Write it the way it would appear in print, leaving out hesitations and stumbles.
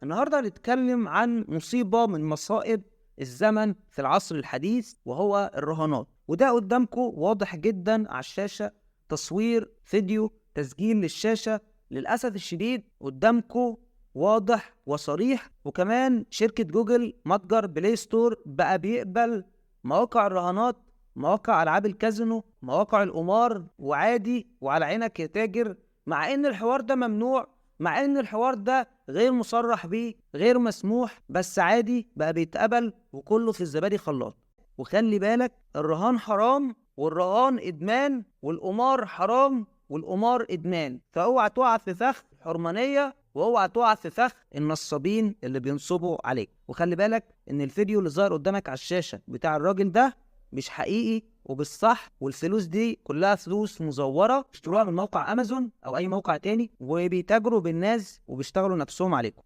النهارده هنتكلم عن مصيبة من مصائب الزمن في العصر الحديث، وهو الرهانات. وده قدامكم واضح جدا على الشاشة، تصوير فيديو تسجيل للشاشة. للأسف الشديد قدامكم واضح وصريح. وكمان شركة جوجل متجر بلاي ستور بقى بيقبل مواقع الرهانات، مواقع ألعاب الكازينو، مواقع القمار، وعادي وعلى عينك يا تاجر. مع ان الحوار ده ممنوع، مع ان الحوار ده غير مصرح بيه، غير مسموح، بس عادي بقى بيتقبل، وكله في الزبادي خلاط. وخلي بالك، الرهان حرام، والرهان ادمان، والقمار حرام، والقمار ادمان. فاوعى تقع في فخ حرمانية، واوعى تقع في فخ النصابين اللي بينصبوا عليك. وخلي بالك ان الفيديو اللي ظاهر قدامك على الشاشة بتاع الراجل ده مش حقيقي وبالصح، والفلوس دي كلها فلوس مزورة اشتروها من موقع امازون او اي موقع تاني، وبيتاجروا بالناس وبيشتغلوا نفسهم عليكم.